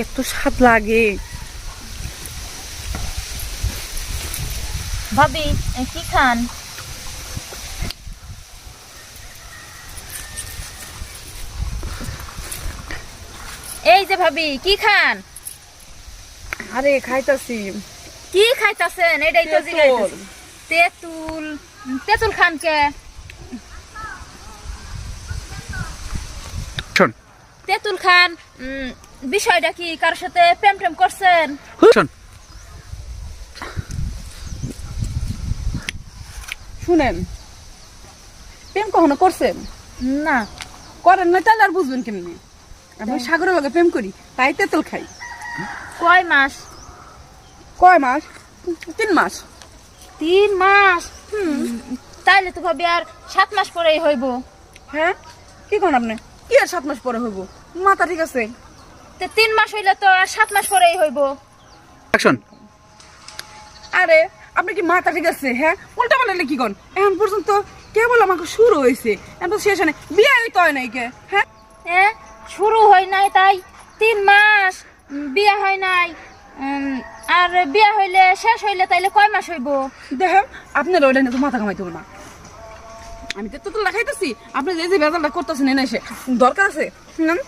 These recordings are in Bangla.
এত স্বাদ লাগে। ভাবি কি খান? এই যে ভাবি কি খান? আরে খাইতাছি। কি খাইতাছেন? এটাই তো জিগাইতেছি। তেঁতুল। তেঁতুল খান কে? শোন তেঁতুল খান। বিষয়টা কি? কারোর সাথে প্রেম টেম করছেন? শোন শুনেন, প্রেম কখনো করছেন? না। করেন না তাহলে আর বুঝবেন কেমনি? আমি সাগরের লগে প্রেম করি, তাই তেঁতুল খাই। কয় মাস? কয় মাস? 3 মাস। 3 মাস? তাইলে তো ভাবি আর 7 মাস পরেই হইব। হ্যাঁ, কি করেন আপনি? কি আর 7 মাস পরে হইব? মাথা ঠিক আছে? তো 3 মাস হইলে তো আর 7 মাস পরেই হইব। অ্যাকশন। আরে আপনি কি মাথা ঠিক আছে? হ্যাঁ, উল্টা পাল্টা কি কন? এখন পর্যন্ত কেবল আমাকে শুরু হয়েছে, এখন শেষ হয় নাই, বিয়ে হইতে হয় নাই কে? হ্যাঁ, হ্যাঁ, শুরু হয় নাই তাই 3 মাস, বিয়ে হয় নাই। আর বিয়ে হইলে শেষ হইলে তাইলে কয় মাস হইব? দেখেন আপনার ওইটা নিয়ে তো মাথা কামাইতে হবে না। আমি তো তেঁতুল খাইতেছি, আপনি যে যে ভেজালটা করতেছেন এনে এসে দরকার আছে? শুনেন,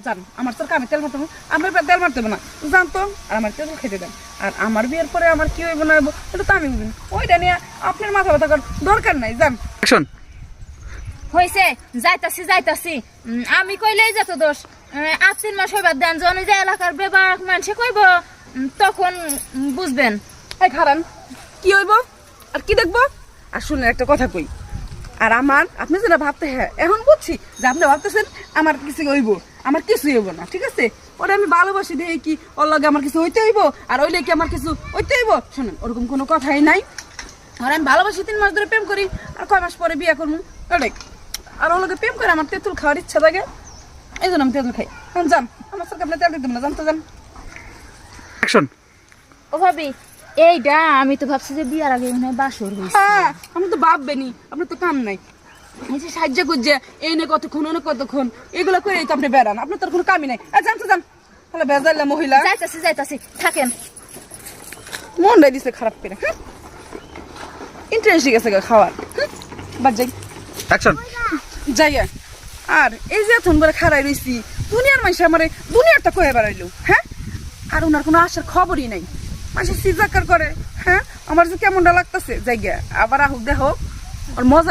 জান আমার সরকার আমি তেল মারতে হবে, আমি তেল মারতে হবে না, জানতো আর আমার তেঁতুল খেতে দেন। আর আমার বিয়ের পরে আমার কি হইব না হইব এটা তো আমি বুঝি না, ওইটা নিয়ে আপনার মাথা ব্যথা করার দরকার নাই। জান অ্যাকশন। হইছে, যাইতাছি যাইতাছি। আমি কইলেই যত দোষ। 8-3 মাস হইবার দেন, যখন যে এলাকার বেবাক মানুষে কইব তখন বুঝবেন। এই খারান কি হইব আর কি দেখবো? আর শুনে একটা কথা কই, আর আমার আপনি যেটা ভাবতে, হ্যাঁ এখন বুঝছি যে আপনি ভাবতেছেন আমার কিছু হইব, আমার কিছু হইব না, ঠিক আছে? ওরা আমি ভালোবাসি দেখে কি ওর লগে আমার কিছু হইতে হইব আর ওইলে কি আমার কিছু হইতে হইব? শুনেন, ওরকম কোনো কথাই নাই। আর আমি ভালোবাসি 3 মাস ধরে প্রেম করি, আর কয় মাস পরে বিয়ে করবো ওটাই। আর ওর লগে প্রেম করে আমার তেঁতুল খাওয়ার ইচ্ছা থাকে, এই জন্য আমি তেঁতুল খাই। জান আমার সরকার আপনি তেল দিতেন না, জানতো জান। অ্যাকশন। ও ভাবি, এইটা আমি তো ভাবছি যে বিয়ার আগে মনে হয় বাসর হইছে। হ্যাঁ, আমি তো ভাববেনি, আপনার তো কাম নাই। এই যে সাহায্য করছে এই নে কতক্ষণ ওনে কতক্ষণ এগুলো করে তো আপনি বেড়ান, আপনার তোর কোনো কামই নাই। আর জানতো জান তাহলে বেজাইলা মহিলা যাইতাছি যাইতাছি, থাকেন। মনটাই দিছে খারাপ করে। ইন্টারেস্ট গেছে খাওয়ার। বাদ যাই অ্যাকশন। যাইয়া। আর এই যে এখন বলে খারাই রইছি, দুনিয়ার মানুষ আমারে দুনিয়ারটা কয়ে বেড়াইলো। হ্যাঁ, আর ওনার কোনো আসার খবরই নাই, মানুষ সিজাকার করে। হ্যাঁ, আমার যে কেমনটা লাগতেছে জায়গা, আবার আহুক দেখো ওর মজা।